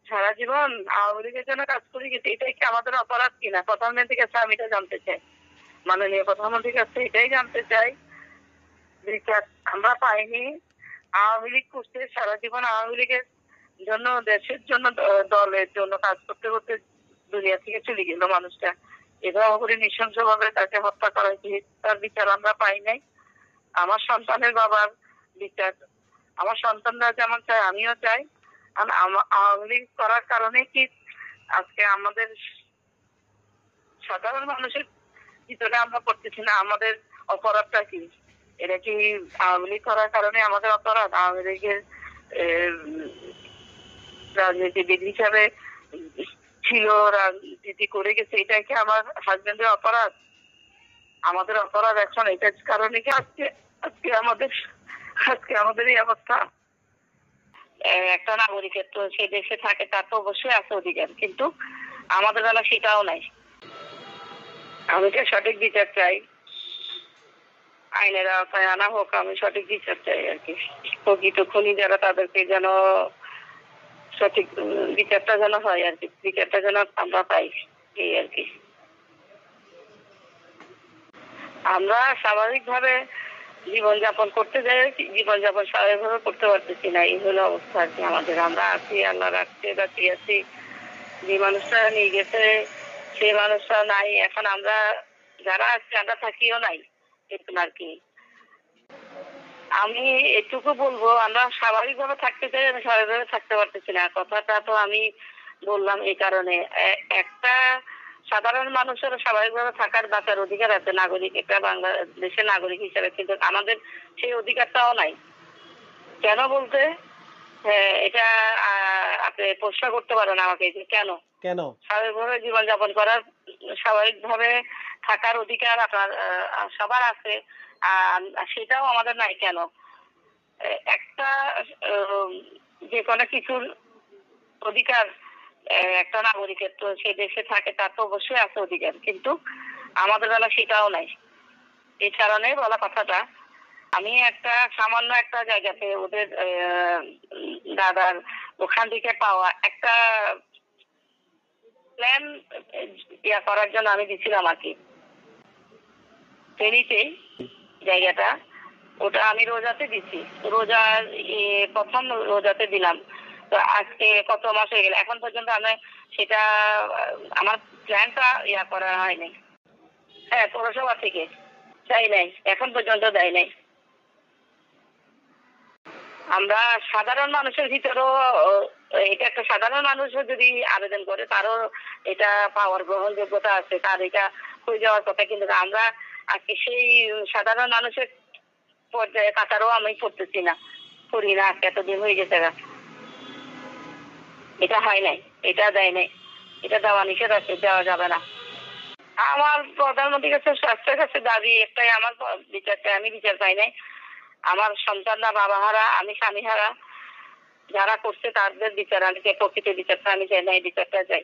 সারা জীবন আওয়ামী লীগের জন্য কাজ করে গেছে, এটাই কি আমাদের অপরাধ কিনা? প্রধানমন্ত্রীর কাছে আমি এটা জানতে চাই। মাননীয় প্রধানমন্ত্রীর কাছে এটাই জানতে চাই। বিচার আমরা পাইনি। আওয়ামী লীগ করছে, সারা জীবন আওয়ামী লীগের জন্য, দেশের জন্য, দলের জন্য কাজ করতে করতে দুনিয়া থেকে চলে গেল মানুষটা। এভাবে করে নৃশংসভাবে তাকে হত্যা করা হয়েছে, তার বিচার আমরা পাই নাই। আমার সন্তানের বাবার বিচার আমার সন্তানরা যেমন চায় আমিও চাই। আওয়ামী লীগ করার কারণে কি আজকে আমাদের সাধারণ মানুষের ভিতরে আমরা পড়তেছি না? আমাদের অপরাধটা কি? এটা কি আওয়ামী লীগ করার কারণে আমাদের অপরাধ? আওয়ামী লীগের রাজনীতিবিদ হিসাবে ছিল, রাজনীতি করে গেছে, এটা কি আমার হাজবেন্ডের অপরাধ? আমাদের অপরাধ এখন এটার কারণে কি আজকে আজকে আমাদের এই অবস্থা? একটা নাগরিকের তো সে দেশে থাকে, তার তো অবশ্যই আছে অধিকার, কিন্তু আমাদের বেলা সেটাও নাই। আমি তো সঠিক বিচার চাই, আইনের আওতায় আনা হোক, আমি সঠিক বিচার চাই আর কি। প্রকৃত খুনি যারা তাদেরকে যেন সঠিক বিচারটা যেন হয় আর কি, বিচারটা যেন আমরা পাই, এই আর কি। আমরা স্বাভাবিকভাবে জীবনযাপন করতে যাই, জীবনযাপন স্বাভাবিকভাবে করতে পারতেছি না, এই হলো অবস্থা আর কি আমাদের। আমরা আছি, আল্লাহ রাখতে বাঁচিয়ে আছি। যে মানুষটা নিয়ে গেছে সেই মানুষটা নাই এখন। আমরা যারা আছি আমরা থাকিও নাই, এরকম আর কি। আমি এটুকু বলবো, আমরা স্বাভাবিকভাবে থাকতে চাই, আমি স্বাভাবিকভাবে থাকতে পারতেছি না। কথাটা তো আমি বললাম এই কারণে, একটা সাধারণ মানুষের স্বাভাবিকভাবে থাকার বাঁচার অধিকার আছে নাগরিক, একটা বাংলাদেশের নাগরিক হিসেবে, কিন্তু আমাদের সেই অধিকারটাও নাই। কেন বলতে, হ্যাঁ, এটা আপনি প্রশ্ন করতে পারেন আমাকে যে কেন কেন স্বাভাবিকভাবে জীবনযাপন করার, স্বাভাবিকভাবে থাকার অধিকার আপনার সবার আছে, সেটাও আমাদের নাই কেন? একটা যে কোনো কিছুর অধিকার একটা নাগরিকের তো সে দেশে থাকে, তার তো অবশ্যই আছে অধিকার, কিন্তু আমাদের বেলা সেটাও নাই। এই কারণে বলা কথাটা। আমি একটা সামান্য একটা জায়গাতে ওদের দাদার ওখান থেকে পাওয়া একটা প্ল্যান করার জন্য আমি দিছিলাম আর কি, ফেনীতেই জায়গাটা। ওটা আমি রোজাতে দিছি, রোজার প্রথম রোজাতে দিলাম। তো আজকে কত মাস হয়ে গেল, এখন পর্যন্ত আমি সেটা আমার প্ল্যানটা করা হয়নি। হ্যাঁ, পৌরসভা থেকে চাই নাই, এখন পর্যন্ত দেয় নাই। আমরা সাধারণ মানুষের ভিতরেও, এটা একটা সাধারণ মানুষও যদি আবেদন করে তারও এটা পাওয়ার গ্রহণযোগ্যতা আছে, তার এটা হয়ে যাওয়ার কথা, কিন্তু আমরা আজকে সেই সাধারণ মানুষের পর্যায়ে কাতারও আমি করতেছি না, করি না, এতদিন হয়ে গেছে। এটা হয় নাই, এটা দেয় নাই, এটা দেওয়া নিষেধ আছে, দেওয়া যাবে না। আমার প্রধানমন্ত্রীর কাছে, স্বাস্থ্যের কাছে দাবি একটাই, আমার বিচার চাই। আমি বিচার পাই নাই। আমার সন্তানরা বাবা হারা, আমি স্বামী হারা, যারা করছে তাদের বিচার, আমি প্রকৃত বিচারটা আমি চাই না, এই বিচারটা চাই।